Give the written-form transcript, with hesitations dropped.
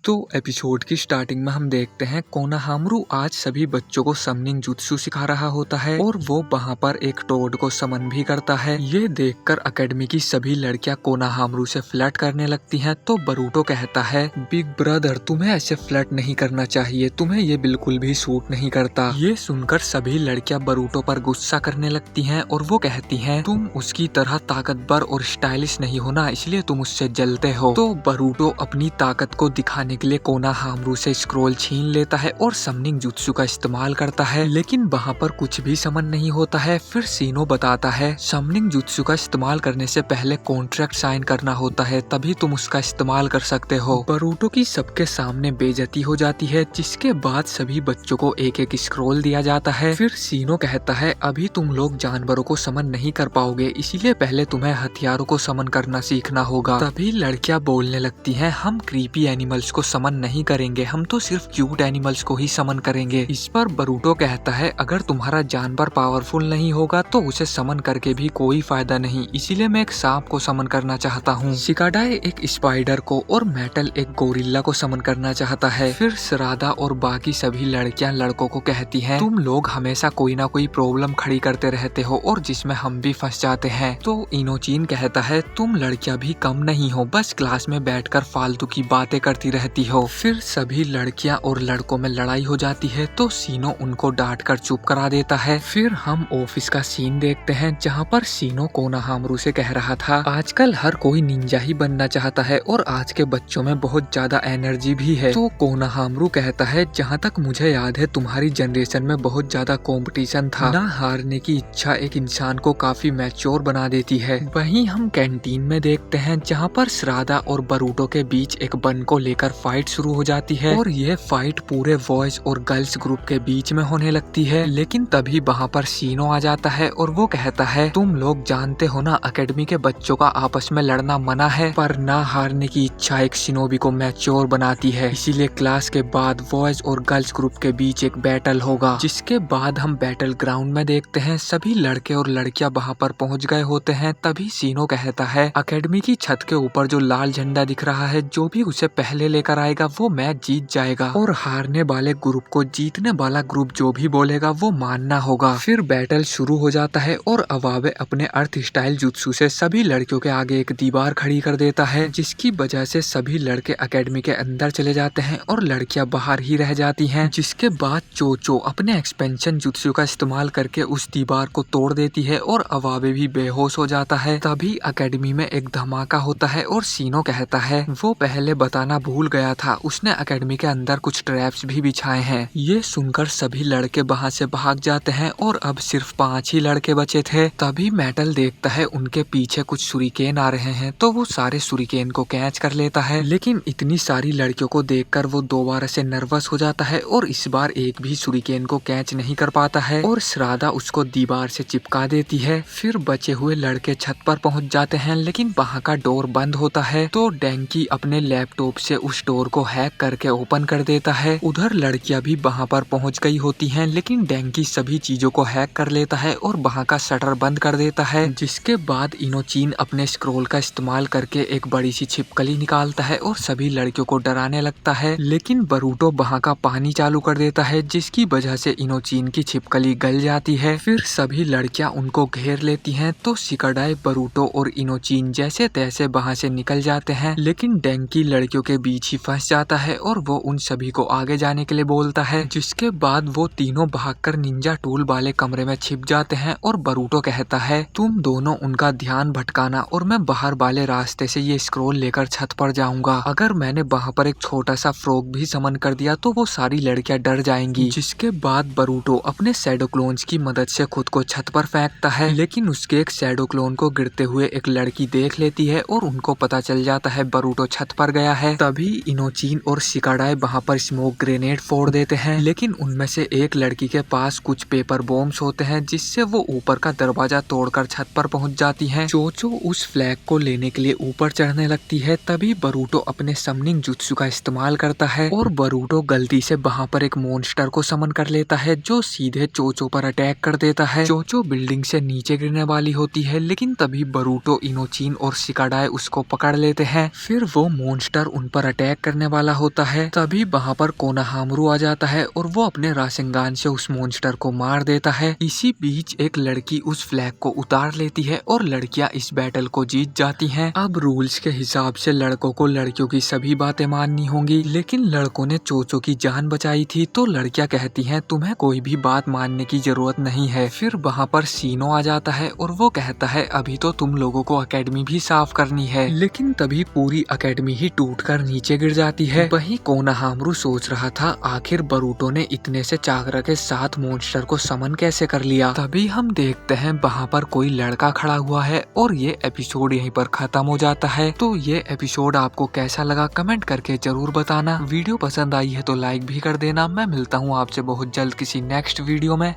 तो एपिसोड की स्टार्टिंग में हम देखते हैं कोनाहामरू आज सभी बच्चों को समनिंग जुत्सु सिखा रहा होता है और वो वहाँ पर एक टोड को समन भी करता है। ये देखकर एकेडमी की सभी लड़कियां कोनाहामरू से फ्लर्ट करने लगती हैं। तो बरूटो कहता है, बिग ब्रदर तुम्हें ऐसे फ्लर्ट नहीं करना चाहिए, तुम्हें ये बिल्कुल भी सूट नहीं करता। ये सुनकर सभी लड़कियां बरूटो पर गुस्सा करने लगती हैं और वो कहती हैं, तुम उसकी तरह ताकतवर और स्टाइलिश नहीं हो ना, इसलिए तुम उससे जलते हो। तो बरूटो अपनी ताकत को दिखाने के लिए कोनाहामरू से स्क्रोल छीन लेता है और समनिंग जुत्सु का इस्तेमाल करता है, लेकिन वहाँ पर कुछ भी समन नहीं होता है। फिर सीनो बताता है, समनिंग जुत्सु का इस्तेमाल करने से पहले कॉन्ट्रैक्ट साइन करना होता है, तभी तुम उसका इस्तेमाल कर सकते हो। बरूटो की सबके सामने बेइज्जती हो जाती है, जिसके बाद सभी बच्चों को एक एक स्क्रोल दिया जाता है। फिर सीनो कहता है, अभी तुम लोग जानवरों को समन नहीं कर पाओगे, इसीलिए पहले तुम्हें हथियारों को समन करना सीखना होगा। तभी लड़कियां बोलने लगती हैं, हम क्रीपी एनिमल्स को समन नहीं करेंगे, हम तो सिर्फ क्यूट एनिमल्स को ही समन करेंगे। इस पर बरूटो कहता है, अगर तुम्हारा जानवर पावरफुल नहीं होगा तो उसे समन करके भी कोई फायदा नहीं, इसीलिए मैं एक सांप को समन करना चाहता हूँ। शिकाडाए एक स्पाइडर को और मेटल एक गोरिल्ला को समन करना चाहता है। फिर सरादा और बाकी सभी लड़कियां लड़कों को कहती हैं, तुम लोग हमेशा कोई ना कोई प्रॉब्लम खड़ी करते रहते हो और जिसमें हम भी फंस जाते हैं। तो इनोचिन कहता है, तुम लड़कियां भी कम नहीं हो, बस क्लास में बैठकर फालतू की बातें करती रहती हो। फिर सभी लड़कियां और लड़कों में लड़ाई हो जाती है, तो सीनो उनको डांट कर चुप करा देता है। फिर हम ऑफिस का सीन देखते हैं, जहाँ पर सीनो कोनाहामरू से कह रहा था, आजकल हर कोई निंजा ही बनना चाहता है और आज के बच्चों में बहुत ज्यादा एनर्जी भी है। तो कोनाहामरू कहता है, जहाँ तक मुझे याद है तुम्हारी जनरेशन में बहुत ज्यादा कंपटीशन था, ना हारने की इच्छा एक इंसान को काफी मैच्योर बना देती है। वहीं हम कैंटीन में देखते हैं, जहाँ पर श्रादा और बरूटो के बीच एक बन को लेकर फाइट शुरू हो जाती है और ये फाइट पूरे बॉयज और गर्ल्स ग्रुप के बीच में होने लगती है। लेकिन तभी वहाँ पर सीनो आ जाता है और वो कहता है, तुम लोग जानते हो ना, एकेडमी के बच्चों का आपस में लड़ना मना है, पर ना हारने की इच्छा एक शिनोबी को मैच्योर बनाती है, इसीलिए क्लास के बाद बॉयज और गर्ल्स ग्रुप के बीच एक बैटल होगा। जिसके बाद हम बैटल ग्राउंड में देखते हैं, सभी लड़के और लड़कियां वहाँ पर पहुँच गए होते हैं। तभी सीनो कहता है, एकेडमी की छत के ऊपर जो लाल झंडा दिख रहा है, जो भी उसे पहले लेकर आएगा वो मैच जीत जाएगा और हारने वाले ग्रुप को जीतने वाला ग्रुप जो भी बोलेगा वो मानना होगा। फिर बैटल शुरू हो जाता है और अवाबे अपने अर्थ स्टाइल जुत्सु से सभी लड़कियों के आगे एक दीवार खड़ी कर देता है, जिसकी वजह से सभी लड़के एकेडमी के अंदर चले जाते हैं और लड़कियां बाहर ही रह जाती हैं। जिसके बाद चोचो अपने एक्सपेंशन जुत्सु का इस्तेमाल करके उस दीवार को तोड़ देती है और अवाबे भी बेहोश हो जाता है। तभी एकेडमी में एक धमाका होता है और सीनो कहता है, वो पहले बताना भूल गया था, उसने एकेडमी के अंदर कुछ ट्रैप्स भी बिछाए हैं। ये सुनकर सभी लड़के वहाँ से भाग जाते हैं और अब सिर्फ 5 ही लड़के बचे थे। तभी मेटल देखता है उनके पीछे कुछ सुरिकेन आ रहे हैं, तो वो सारे सुरिकेन को कैच कर लेता है, लेकिन इतनी सारी लड़कियों को देखकर वो दोबारा से नर्वस हो जाता है और इस बार एक भी सुरिकेन को कैच नहीं कर पाता है और श्रादा उसको दीवार से चिपका देती है। फिर बचे हुए लड़के छत पर पहुँच जाते हैं, लेकिन वहाँ का डोर बंद होता है, तो डेंकी अपने लैपटॉप से उस डोर को हैक करके ओपन कर देता है। उधर लड़कियां भी वहां पर पहुंच गई होती हैं, लेकिन डेंकी सभी चीजों को हैक कर लेता है और वहां का शटर बंद कर देता है। जिसके बाद इनोचिन अपने स्क्रोल का इस्तेमाल करके एक बड़ी सी छिपकली निकालता है और सभी लड़कियों को डराने लगता है, लेकिन बरूटो वहां का पानी चालू कर देता है, जिसकी वजह से इनोचिन की छिपकली गल जाती है। फिर सभी लड़कियां उनको घेर लेती हैं, तो शिकाडाए, बरूटो और इनोचिन जैसे तैसे वहां से निकल जाते हैं, लेकिन डेंकी लड़कियों के बीच ही फंस जाता है और वो उन सभी को आगे जाने के लिए बोलता है। जिसके बाद वो तीनों भागकर निंजा टूल वाले कमरे में छिप जाते हैं और बरूटो कहता है, तुम दोनों उनका ध्यान भटकाना और मैं बाहर वाले रास्ते से ये स्क्रोल लेकर छत पर जाऊंगा। अगर मैंने वहाँ पर एक छोटा सा फ्रॉग भी समन कर दिया तो वो सारी लड़कियां डर जाएंगी। जिसके बाद बरूटो अपने शैडो क्लोन्स की मदद से खुद को छत पर फेंकता है, लेकिन उसके एक शैडो क्लोन को गिरते हुए एक लड़की देख लेती है और उनको पता चल जाता है बरूटो छत पर गया है। तभी इनोचिन और शिकाडाए वहाँ पर स्मोक ग्रेनेड फोड़ देते हैं, लेकिन उनमें से एक लड़की के पास कुछ पेपर बॉम्ब्स होते हैं, जिससे वो ऊपर का दरवाजा तोड़कर छत पर पहुँच जाती है। चोचो उस फ्लैग को लेने के लिए ऊपर चढ़ने लगती है, तभी बरूटो अपने समनिंग जुत्सु का इस्तेमाल करता है और बरूटो गलती से वहाँ पर एक मॉन्स्टर को समन कर लेता है, जो सीधे चोचो पर अटैक कर देता है। चोचो बिल्डिंग से नीचे गिरने वाली होती है, लेकिन तभी बरूटो, इनोचिन और शिकाडाए उसको पकड़ लेते हैं। फिर वो मॉन्स्टर उन पर अटैक अटैक करने वाला होता है। तभी वहाँ पर कोनोहामारू आ जाता है और वो अपने रासेंगान से उस मॉन्स्टर को मार देता है। इसी बीच एक लड़की उस फ्लैग को उतार लेती है और लड़कियां इस बैटल को जीत जाती हैं। अब रूल्स के हिसाब से लड़कों को लड़कियों की सभी बातें माननी होंगी, लेकिन लड़कों ने चोचो की जान बचाई थी तो लड़कियां कहती हैं तुम्हें कोई भी बात मानने की जरूरत नहीं है। फिर वहाँ पर सीनो आ जाता है और वो कहता है अभी तो तुम लोगों को अकेडमी भी साफ करनी है, लेकिन तभी पूरी अकेडमी ही टूटकर नीचे गिर जाती है। वहीं कोनोहामारू सोच रहा था आखिर बरूटो ने इतने से चाकरा के साथ मॉन्स्टर को समन कैसे कर लिया। तभी हम देखते हैं वहाँ पर कोई लड़का खड़ा हुआ है और ये एपिसोड यहीं पर खत्म हो जाता है। तो ये एपिसोड आपको कैसा लगा कमेंट करके जरूर बताना। वीडियो पसंद आई है तो लाइक भी कर देना। मैं मिलता हूँ आपसे बहुत जल्द किसी नेक्स्ट वीडियो में।